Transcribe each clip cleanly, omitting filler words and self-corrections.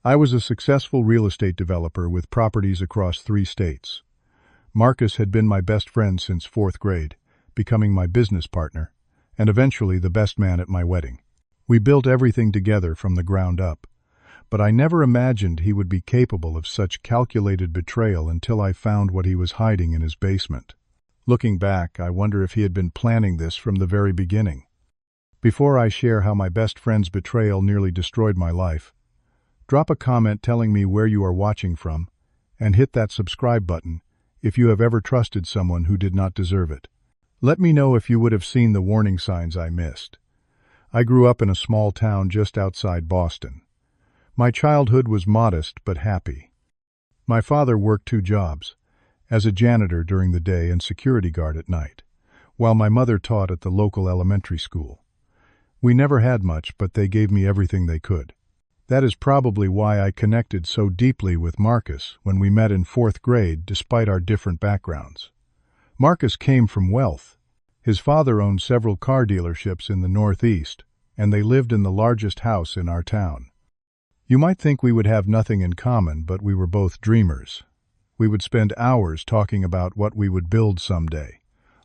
I was a successful real estate developer with properties across 3 states. Marcus had been my best friend since 4th grade, becoming my business partner, and eventually the best man at my wedding. We built everything together from the ground up, but I never imagined he would be capable of such calculated betrayal until I found what he was hiding in his basement. Looking back, I wonder if he had been planning this from the very beginning. Before I share how my best friend's betrayal nearly destroyed my life, drop a comment telling me where you are watching from, and hit that subscribe button if you have ever trusted someone who did not deserve it. Let me know if you would have seen the warning signs I missed. I grew up in a small town just outside Boston. My childhood was modest but happy. My father worked 2 jobs, as a janitor during the day and security guard at night, while my mother taught at the local elementary school. We never had much, but they gave me everything they could. That is probably why I connected so deeply with Marcus when we met in 4th grade despite our different backgrounds. Marcus came from wealth. His father owned several car dealerships in the Northeast, and they lived in the largest house in our town. You might think we would have nothing in common, but we were both dreamers. We would spend hours talking about what we would build someday.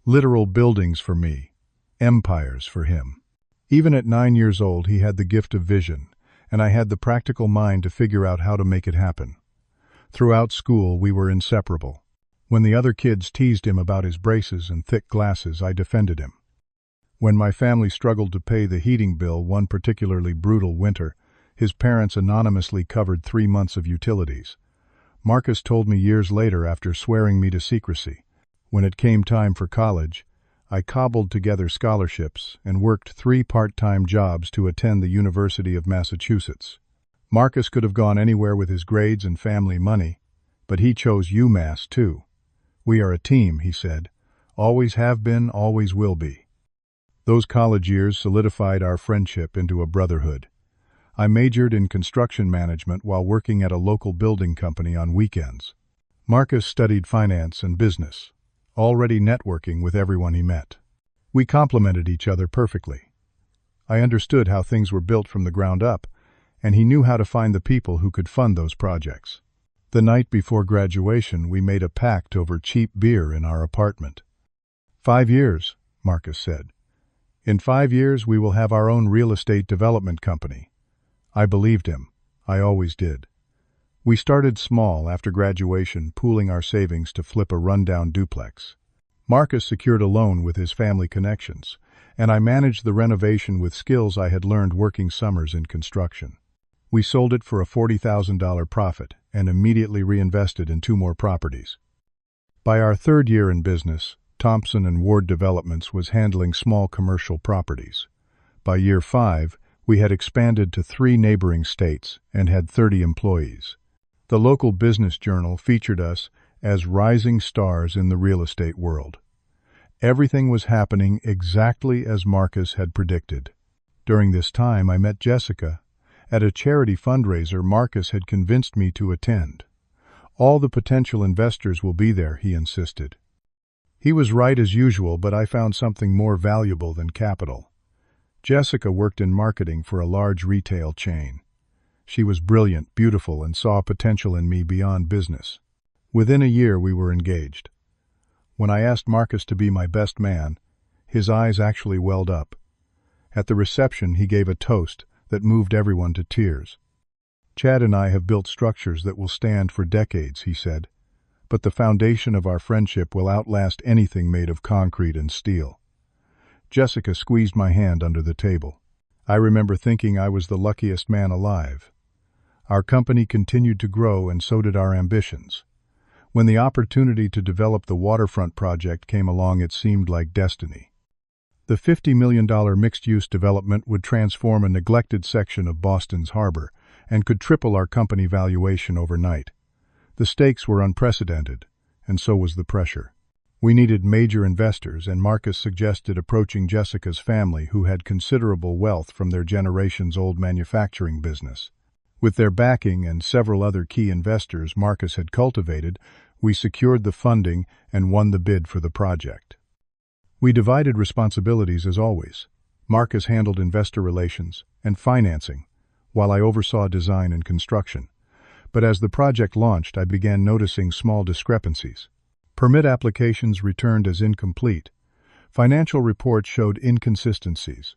Literal buildings for me, empires for him. Even at 9 years old, he had the gift of vision, and I had the practical mind to figure out how to make it happen. Throughout school, we were inseparable. When the other kids teased him about his braces and thick glasses, I defended him. When my family struggled to pay the heating bill one particularly brutal winter, his parents anonymously covered 3 months of utilities. Marcus told me years later after swearing me to secrecy. When it came time for college, I cobbled together scholarships and worked 3 part-time jobs to attend the University of Massachusetts. Marcus could have gone anywhere with his grades and family money, but he chose UMass too. "We are a team," he said. "Always have been, always will be." Those college years solidified our friendship into a brotherhood. I majored in construction management while working at a local building company on weekends. Marcus studied finance and business, already networking with everyone he met. We complemented each other perfectly. I understood how things were built from the ground up, and he knew how to find the people who could fund those projects. The night before graduation, we made a pact over cheap beer in our apartment. 5 years, Marcus said. In 5 years, we will have our own real estate development company. I believed him. I always did. We started small after graduation, pooling our savings to flip a rundown duplex. Marcus secured a loan with his family connections, and I managed the renovation with skills I had learned working summers in construction. We sold it for a $40,000 profit and immediately reinvested in 2 more properties. By our 3rd year in business, Thompson & Ward Developments was handling small commercial properties. By year 5, we had expanded to 3 neighboring states and had 30 employees. The local business journal featured us as rising stars in the real estate world. Everything was happening exactly as Marcus had predicted. During this time, I met Jessica. At a charity fundraiser Marcus had convinced me to attend. "All the potential investors will be there," he insisted. He was right as usual, but I found something more valuable than capital. Jessica worked in marketing for a large retail chain. She was brilliant, beautiful, and saw potential in me beyond business. Within a year, we were engaged. When I asked Marcus to be my best man, his eyes actually welled up. At the reception, he gave a toast that moved everyone to tears. "Chad and I have built structures that will stand for decades," he said, "but the foundation of our friendship will outlast anything made of concrete and steel." Jessica squeezed my hand under the table. I remember thinking I was the luckiest man alive. Our company continued to grow, and so did our ambitions. When the opportunity to develop the waterfront project came along, it seemed like destiny. The $50 million mixed-use development would transform a neglected section of Boston's harbor and could triple our company valuation overnight. The stakes were unprecedented, and so was the pressure. We needed major investors, and Marcus suggested approaching Jessica's family, who had considerable wealth from their generations-old manufacturing business. With their backing and several other key investors Marcus had cultivated, we secured the funding and won the bid for the project. We divided responsibilities as always. Marcus handled investor relations and financing, while I oversaw design and construction. But as the project launched, I began noticing small discrepancies. Permit applications returned as incomplete. Financial reports showed inconsistencies.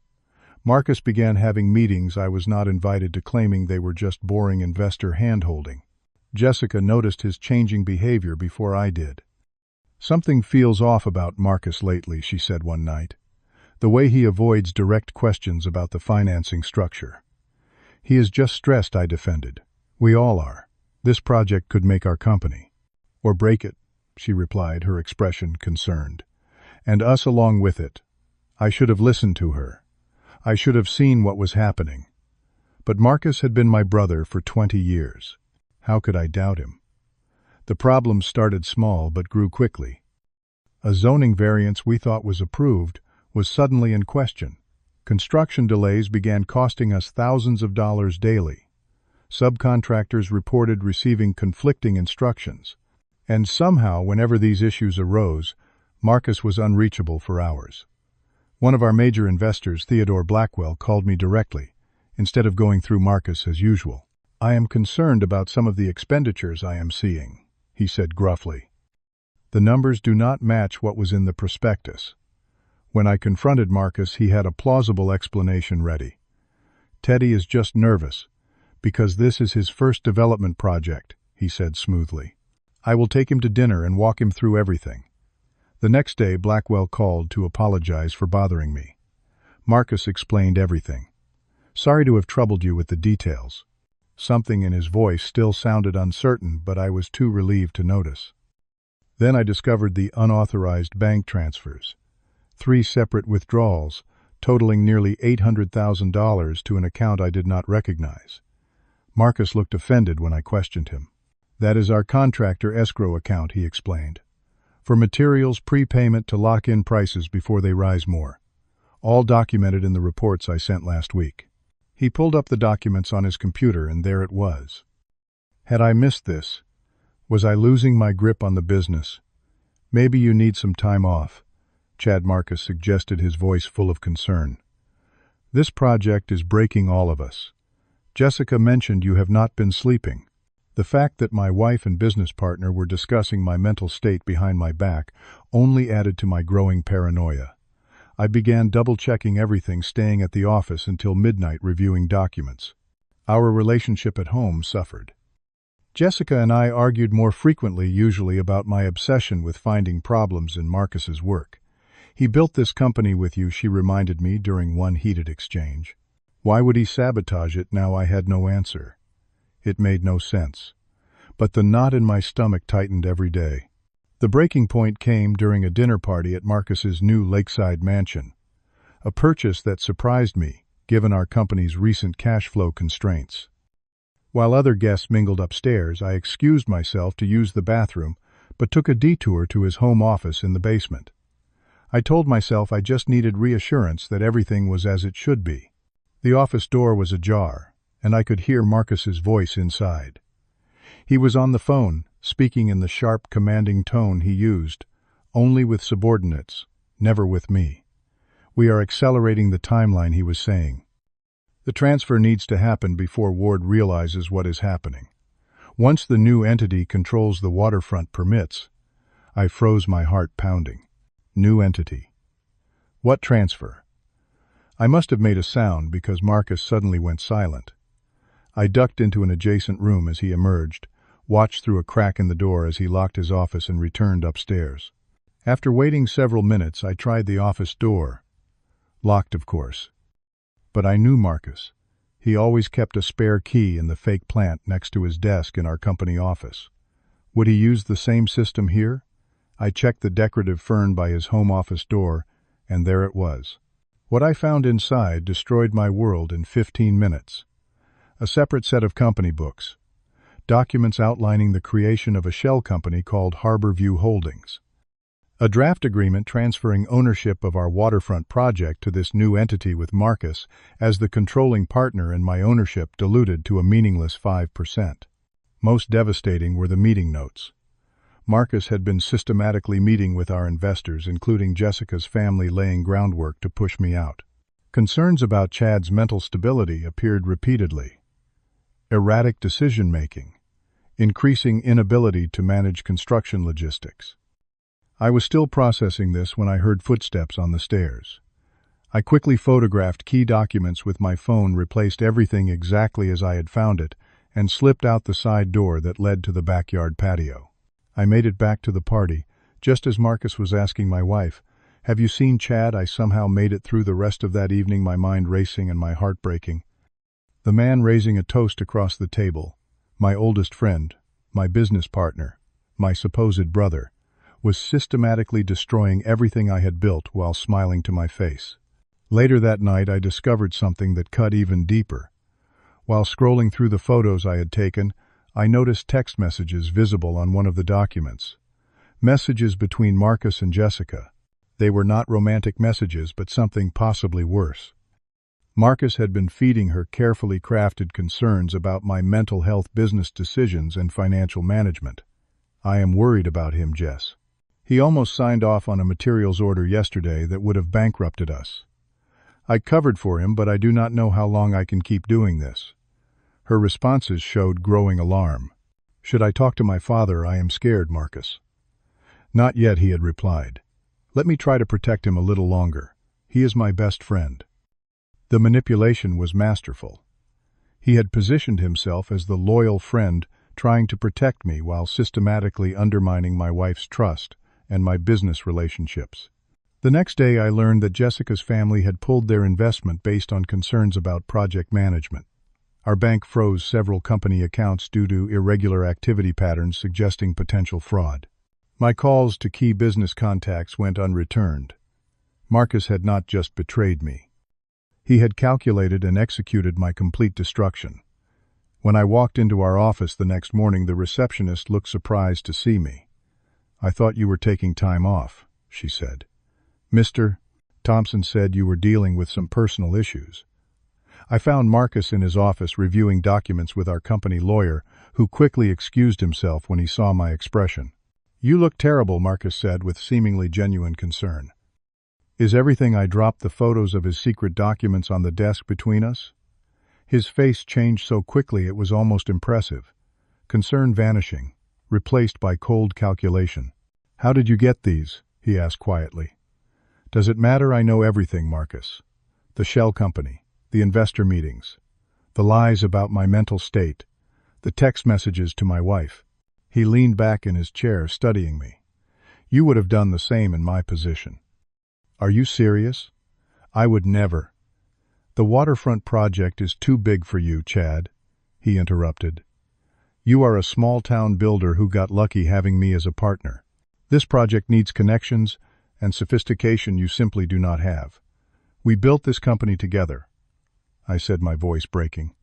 Marcus began having meetings I was not invited to, claiming they were just boring investor hand-holding. Jessica noticed his changing behavior before I did. "Something feels off about Marcus lately," she said one night. "The way he avoids direct questions about the financing structure." "He is just stressed," I defended. "We all are. This project could make our company. Or break it," she replied, her expression concerned. "And us along with it." I should have listened to her. I should have seen what was happening. But Marcus had been my brother for 20 years. How could I doubt him? The problem started small but grew quickly. A zoning variance we thought was approved was suddenly in question. Construction delays began costing us thousands of dollars daily. Subcontractors reported receiving conflicting instructions. And somehow, whenever these issues arose, Marcus was unreachable for hours. One of our major investors, Theodore Blackwell, called me directly, instead of going through Marcus as usual. "I am concerned about some of the expenditures I am seeing," he said gruffly. "The numbers do not match what was in the prospectus." When I confronted Marcus, he had a plausible explanation ready. "Teddy is just nervous, because this is his first development project," he said smoothly. "I will take him to dinner and walk him through everything." The next day, Blackwell called to apologize for bothering me. Marcus explained everything. "Sorry to have troubled you with the details." Something in his voice still sounded uncertain, but I was too relieved to notice. Then I discovered the unauthorized bank transfers. 3 separate withdrawals, totaling nearly $800,000 to an account I did not recognize. Marcus looked offended when I questioned him. "That is our contractor escrow account," he explained. "For materials prepayment to lock in prices before they rise more. All documented in the reports I sent last week." He pulled up the documents on his computer, and there it was. Had I missed this? Was I losing my grip on the business? "Maybe you need some time off," Chad Marcus suggested, his voice full of concern. "This project is breaking all of us. Jessica mentioned you have not been sleeping." The fact that my wife and business partner were discussing my mental state behind my back only added to my growing paranoia. I began double-checking everything, staying at the office until midnight reviewing documents. Our relationship at home suffered. Jessica and I argued more frequently, usually about my obsession with finding problems in Marcus's work. "He built this company with you," she reminded me during one heated exchange. Why would he sabotage it now? I had no answer. It made no sense. But the knot in my stomach tightened every day. The breaking point came during a dinner party at Marcus's new lakeside mansion. A purchase that surprised me, given our company's recent cash flow constraints. While other guests mingled upstairs, I excused myself to use the bathroom, but took a detour to his home office in the basement. I told myself I just needed reassurance that everything was as it should be. The office door was ajar, and I could hear Marcus's voice inside. He was on the phone, speaking in the sharp, commanding tone he used, only with subordinates, never with me. "We are accelerating the timeline," he was saying. "The transfer needs to happen before Ward realizes what is happening. Once the new entity controls the waterfront permits." I froze, my heart pounding. New entity. What transfer? I must have made a sound because Marcus suddenly went silent. I ducked into an adjacent room as he emerged, watched through a crack in the door as he locked his office and returned upstairs. After waiting several minutes, I tried the office door. Locked, of course. But I knew Marcus. He always kept a spare key in the fake plant next to his desk in our company office. Would he use the same system here? I checked the decorative fern by his home office door, and there it was. What I found inside destroyed my world in 15 minutes. A separate set of company books. Documents outlining the creation of a shell company called Harborview Holdings. A draft agreement transferring ownership of our waterfront project to this new entity with Marcus as the controlling partner, and my ownership diluted to a meaningless 5%. Most devastating were the meeting notes. Marcus had been systematically meeting with our investors, including Jessica's family, laying groundwork to push me out. Concerns about Chad's mental stability appeared repeatedly. erratic decision-making, increasing inability to manage construction logistics. I was still processing this when I heard footsteps on the stairs. I quickly photographed key documents with my phone, replaced everything exactly as I had found it, and slipped out the side door that led to the backyard patio. I made it back to the party, just as Marcus was asking my wife, "Have you seen Chad?" I somehow made it through the rest of that evening, my mind racing and my heart breaking. The man raising a toast across the table, my oldest friend, my business partner, my supposed brother, was systematically destroying everything I had built while smiling to my face. Later that night, I discovered something that cut even deeper. While scrolling through the photos I had taken, I noticed text messages visible on one of the documents. Messages between Marcus and Jessica. They were not romantic messages, but something possibly worse. Marcus had been feeding her carefully crafted concerns about my mental health, business decisions, and financial management. "I am worried about him, Jess. He almost signed off on a materials order yesterday that would have bankrupted us. I covered for him, but I do not know how long I can keep doing this." Her responses showed growing alarm. "Should I talk to my father? I am scared, Marcus." "Not yet," he had replied. "Let me try to protect him a little longer. He is my best friend." The manipulation was masterful. He had positioned himself as the loyal friend trying to protect me while systematically undermining my wife's trust and my business relationships. The next day, I learned that Jessica's family had pulled their investment based on concerns about project management. Our bank froze several company accounts due to irregular activity patterns suggesting potential fraud. My calls to key business contacts went unreturned. Marcus had not just betrayed me. He had calculated and executed my complete destruction. When I walked into our office the next morning, the receptionist looked surprised to see me. "I thought you were taking time off," she said. "Mr. Thompson said you were dealing with some personal issues." I found Marcus in his office reviewing documents with our company lawyer, who quickly excused himself when he saw my expression. "You look terrible," Marcus said with seemingly genuine concern. "Is everything?" I dropped the photos of his secret documents on the desk between us. His face changed so quickly it was almost impressive. Concern vanishing, replaced by cold calculation. "How did you get these?" he asked quietly. "Does it matter? I know everything, Marcus. The shell company, the investor meetings, the lies about my mental state, the text messages to my wife." He leaned back in his chair, studying me. "You would have done the same in my position." "Are you serious?" "I would never." "The waterfront project is too big for you, Chad," he interrupted. "You are a small-town builder who got lucky having me as a partner. This project needs connections and sophistication you simply do not have. We built this company together," I said, my voice breaking.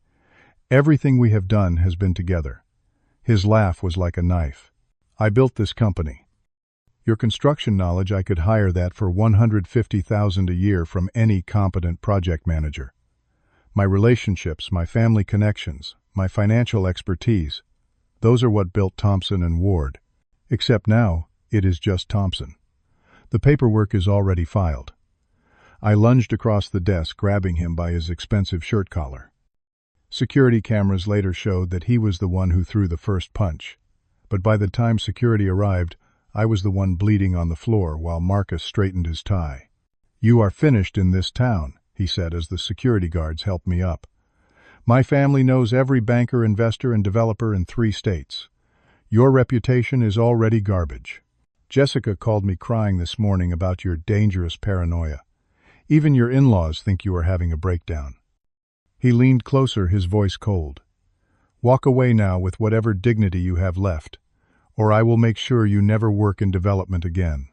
"Everything we have done has been together." His laugh was like a knife. "I built this company. Your construction knowledge, I could hire that for $150,000 a year from any competent project manager. My relationships, my family connections, my financial expertise, those are what built Thompson and Ward. Except now, it is just Thompson. The paperwork is already filed." I lunged across the desk, grabbing him by his expensive shirt collar. Security cameras later showed that he was the one who threw the first punch. But by the time security arrived, I was the one bleeding on the floor while Marcus straightened his tie. "You are finished in this town," he said as the security guards helped me up. "My family knows every banker, investor, and developer in 3 states. Your reputation is already garbage. Jessica called me crying this morning about your dangerous paranoia. Even your in-laws think you are having a breakdown." He leaned closer, his voice cold. "Walk away now with whatever dignity you have left, or I will make sure you never work in development again."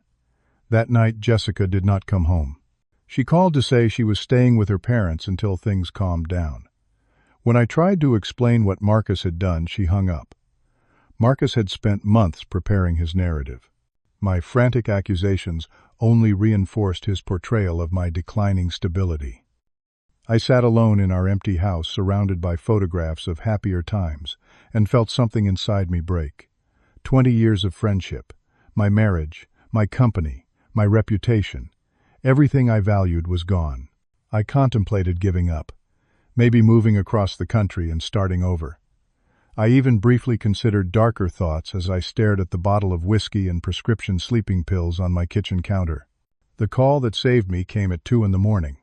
That night, Jessica did not come home. She called to say she was staying with her parents until things calmed down. When I tried to explain what Marcus had done, she hung up. Marcus had spent months preparing his narrative. My frantic accusations only reinforced his portrayal of my declining stability. I sat alone in our empty house, surrounded by photographs of happier times, and felt something inside me break. 20 years of friendship, my marriage, my company, my reputation, everything I valued was gone. I contemplated giving up, maybe moving across the country and starting over. I even briefly considered darker thoughts as I stared at the bottle of whiskey and prescription sleeping pills on my kitchen counter. The call that saved me came at 2 in the morning.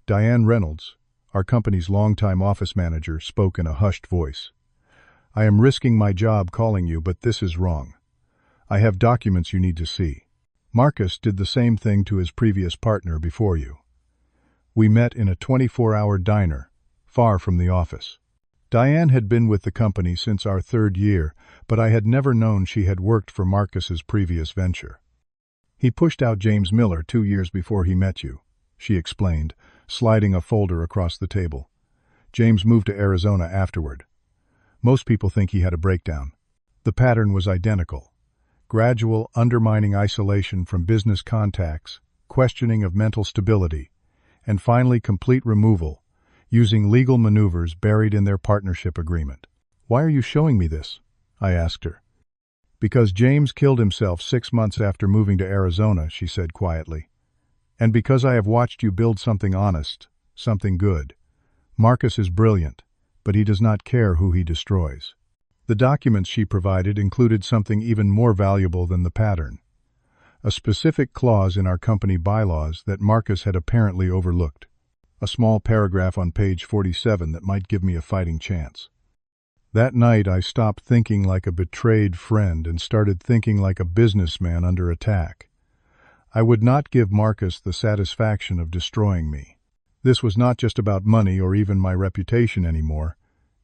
Diane Reynolds, our company's longtime office manager, spoke in a hushed voice. "I am risking my job calling you, but this is wrong. I have documents you need to see. Marcus did the same thing to his previous partner before you. We met in a 24-hour diner, far from the office." Diane had been with the company since our 3rd year, but I had never known she had worked for Marcus's previous venture. "He pushed out James Miller 2 years before he met you," she explained, sliding a folder across the table. "James moved to Arizona afterward. Most people think he had a breakdown. The pattern was identical. Gradual, undermining isolation from business contacts, questioning of mental stability, and finally complete removal, using legal maneuvers buried in their partnership agreement." "Why are you showing me this?" I asked her. "Because James killed himself 6 months after moving to Arizona," she said quietly. "And because I have watched you build something honest, something good. Marcus is brilliant, but he does not care who he destroys." The documents she provided included something even more valuable than the pattern: a specific clause in our company bylaws that Marcus had apparently overlooked. A small paragraph on page 47 that might give me a fighting chance. That night I stopped thinking like a betrayed friend and started thinking like a businessman under attack. I would not give Marcus the satisfaction of destroying me. This was not just about money or even my reputation anymore.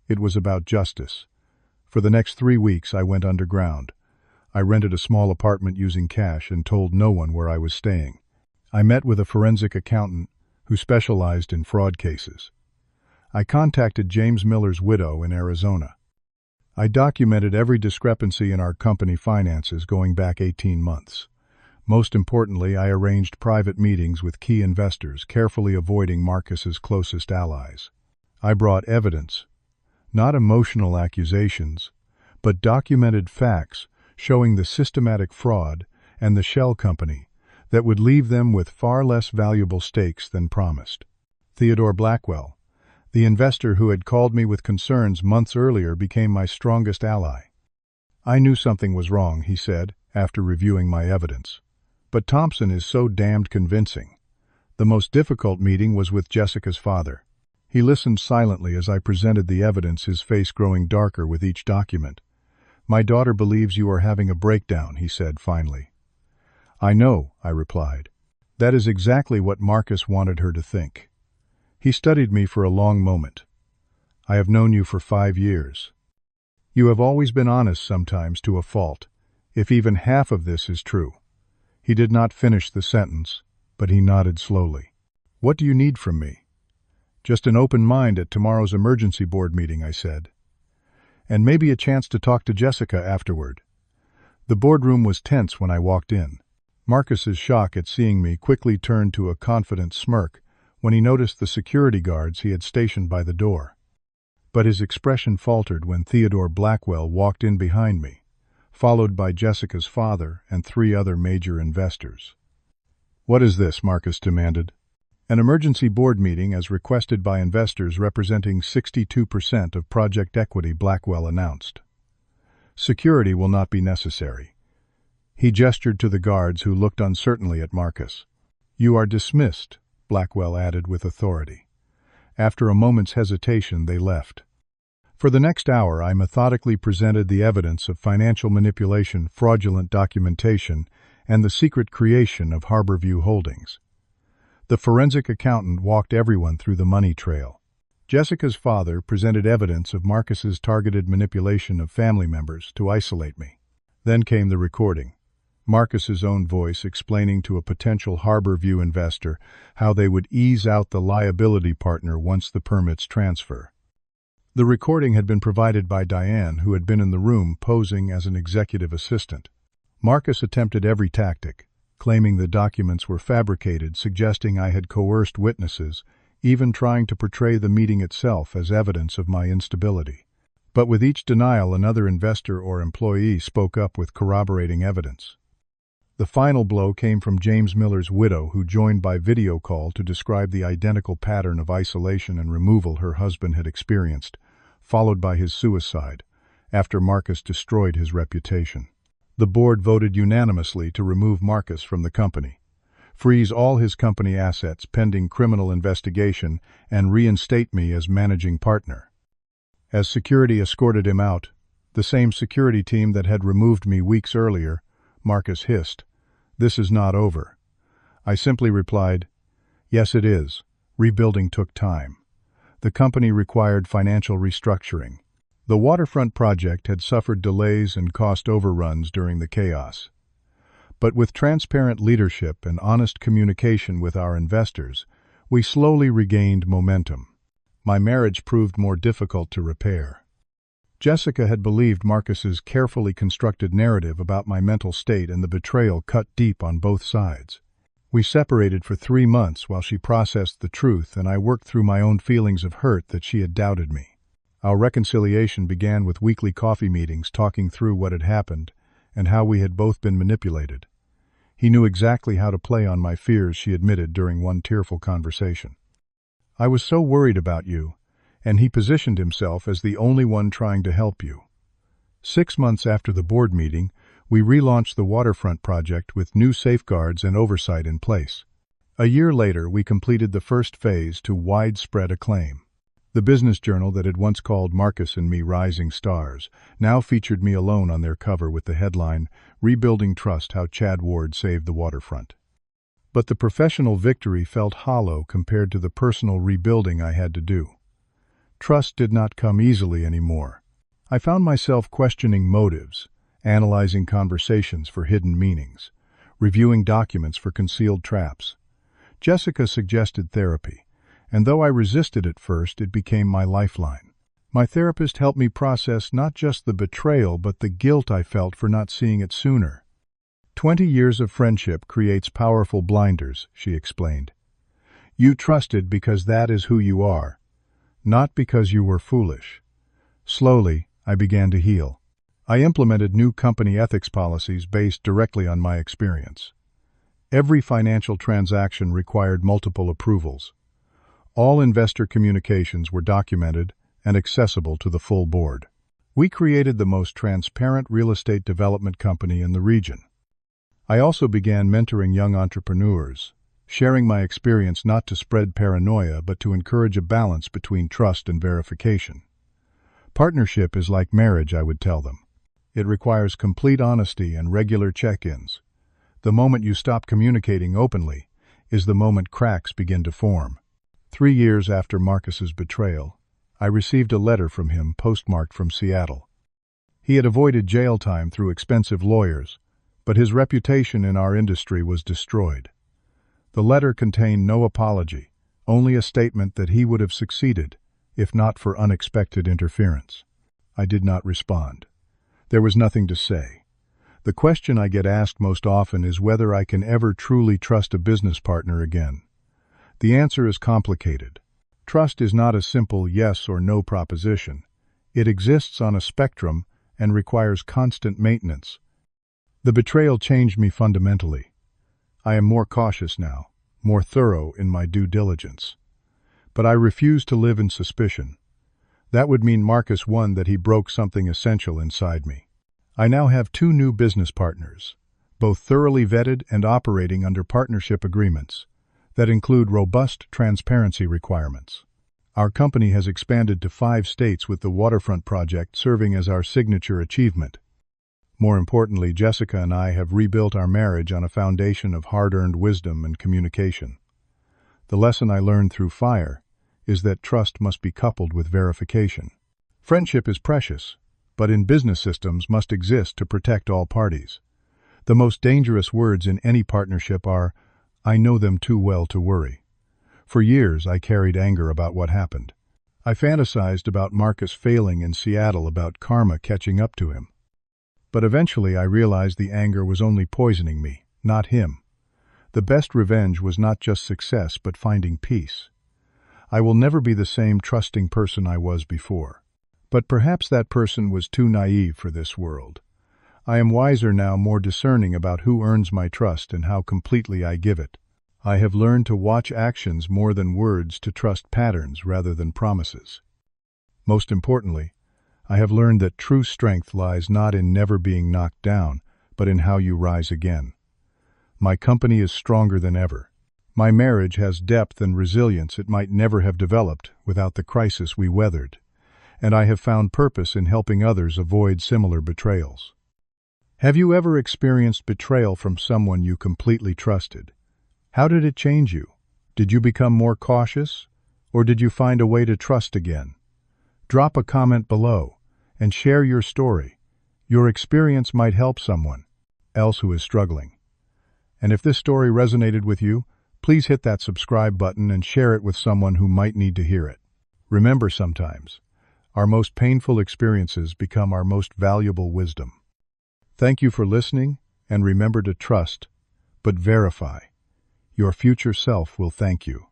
It was about justice. For the next 3 weeks I went underground. I rented a small apartment using cash and told no one where I was staying. I met with a forensic accountant who specialized in fraud cases. I contacted James Miller's widow in Arizona. I documented every discrepancy in our company finances going back 18 months. Most importantly, I arranged private meetings with key investors, carefully avoiding Marcus's closest allies. I brought evidence, not emotional accusations, but documented facts showing the systematic fraud and the shell company that would leave them with far less valuable stakes than promised. Theodore Blackwell, the investor who had called me with concerns months earlier, became my strongest ally. "I knew something was wrong," he said, after reviewing my evidence. "But Thompson is so damned convincing." The most difficult meeting was with Jessica's father. He listened silently as I presented the evidence, his face growing darker with each document. "My daughter believes you are having a breakdown," he said finally. "I know," I replied. "That is exactly what Marcus wanted her to think." He studied me for a long moment. "I have known you for 5 years. You have always been honest, sometimes to a fault, if even half of this is true." He did not finish the sentence, but he nodded slowly. "What do you need from me?" "Just an open mind at tomorrow's emergency board meeting," I said. "And maybe a chance to talk to Jessica afterward." The boardroom was tense when I walked in. Marcus's shock at seeing me quickly turned to a confident smirk when he noticed the security guards he had stationed by the door. But his expression faltered when Theodore Blackwell walked in behind me, followed by Jessica's father and 3 other major investors. "What is this?" Marcus demanded. "An emergency board meeting as requested by investors representing 62% of project equity," Blackwell announced. "Security will not be necessary." He gestured to the guards, who looked uncertainly at Marcus. "You are dismissed," Blackwell added with authority. After a moment's hesitation, they left. For the next hour, I methodically presented the evidence of financial manipulation, fraudulent documentation, and the secret creation of Harborview Holdings. The forensic accountant walked everyone through the money trail. Jessica's father presented evidence of Marcus's targeted manipulation of family members to isolate me. Then came the recording. Marcus's own voice explaining to a potential Harborview investor how they would ease out the liability partner once the permits transfer. The recording had been provided by Diane, who had been in the room posing as an executive assistant. Marcus attempted every tactic, claiming the documents were fabricated, suggesting I had coerced witnesses, even trying to portray the meeting itself as evidence of my instability. But with each denial, another investor or employee spoke up with corroborating evidence. The final blow came from James Miller's widow, who joined by video call to describe the identical pattern of isolation and removal her husband had experienced, followed by his suicide, after Marcus destroyed his reputation. The board voted unanimously to remove Marcus from the company, freeze all his company assets pending criminal investigation, and reinstate me as managing partner. As security escorted him out, the same security team that had removed me weeks earlier, Marcus hissed, "This is not over." I simply replied, "Yes, it is. Rebuilding took time. The company required financial restructuring. The waterfront project had suffered delays and cost overruns during the chaos. But with transparent leadership and honest communication with our investors, we slowly regained momentum. My marriage proved more difficult to repair. Jessica had believed Marcus's carefully constructed narrative about my mental state, and the betrayal cut deep on both sides. We separated for 3 months while she processed the truth, and I worked through my own feelings of hurt that she had doubted me. Our reconciliation began with weekly coffee meetings talking through what had happened and how we had both been manipulated. He knew exactly how to play on my fears, she admitted during one tearful conversation. "I was so worried about you, and he positioned himself as the only one trying to help you." 6 months after the board meeting, we relaunched the waterfront project with new safeguards and oversight in place. A year later, we completed the first phase to widespread acclaim. The business journal that had once called Marcus and me rising stars now featured me alone on their cover with the headline, "Rebuilding Trust: How Chad Ward Saved the Waterfront." But the professional victory felt hollow compared to the personal rebuilding I had to do. Trust did not come easily anymore. I found myself questioning motives, analyzing conversations for hidden meanings, reviewing documents for concealed traps. Jessica suggested therapy, and though I resisted at first, it became my lifeline. My therapist helped me process not just the betrayal, but the guilt I felt for not seeing it sooner. 20 years of friendship creates powerful blinders, she explained. You trusted because that is who you are, not because you were foolish. Slowly, I began to heal. I implemented new company ethics policies based directly on my experience. Every financial transaction required multiple approvals. All investor communications were documented and accessible to the full board. We created the most transparent real estate development company in the region. I also began mentoring young entrepreneurs, sharing my experience not to spread paranoia but to encourage a balance between trust and verification. Partnership is like marriage, I would tell them. It requires complete honesty and regular check-ins. The moment you stop communicating openly is the moment cracks begin to form. 3 years after Marcus's betrayal, I received a letter from him postmarked from Seattle. He had avoided jail time through expensive lawyers, but his reputation in our industry was destroyed. The letter contained no apology, only a statement that he would have succeeded, if not for unexpected interference. I did not respond. There was nothing to say. The question I get asked most often is whether I can ever truly trust a business partner again. The answer is complicated. Trust is not a simple yes or no proposition. It exists on a spectrum and requires constant maintenance. The betrayal changed me fundamentally. I am more cautious now, more thorough in my due diligence. But I refuse to live in suspicion. That would mean Marcus won, that he broke something essential inside me. I now have 2 new business partners, both thoroughly vetted and operating under partnership agreements that include robust transparency requirements. Our company has expanded to 5 states, with the waterfront project serving as our signature achievement. More importantly, Jessica and I have rebuilt our marriage on a foundation of hard-earned wisdom and communication. The lesson I learned through fire is that trust must be coupled with verification. Friendship is precious, but in business systems must exist to protect all parties. The most dangerous words in any partnership are, "I know them too well to worry." For years, I carried anger about what happened. I fantasized about Marcus failing in Seattle, about karma catching up to him. But eventually I realized the anger was only poisoning me, not him. The best revenge was not just success, but finding peace. I will never be the same trusting person I was before. But perhaps that person was too naive for this world. I am wiser now, more discerning about who earns my trust and how completely I give it. I have learned to watch actions more than words, to trust patterns rather than promises. Most importantly, I have learned that true strength lies not in never being knocked down, but in how you rise again. My company is stronger than ever. My marriage has depth and resilience it might never have developed without the crisis we weathered, and I have found purpose in helping others avoid similar betrayals. Have you ever experienced betrayal from someone you completely trusted? How did it change you? Did you become more cautious, or did you find a way to trust again? Drop a comment below and share your story. Your experience might help someone else who is struggling. And if this story resonated with you, please hit that subscribe button and share it with someone who might need to hear it. Remember, sometimes our most painful experiences become our most valuable wisdom. Thank you for listening, and remember to trust, but verify. Your future self will thank you.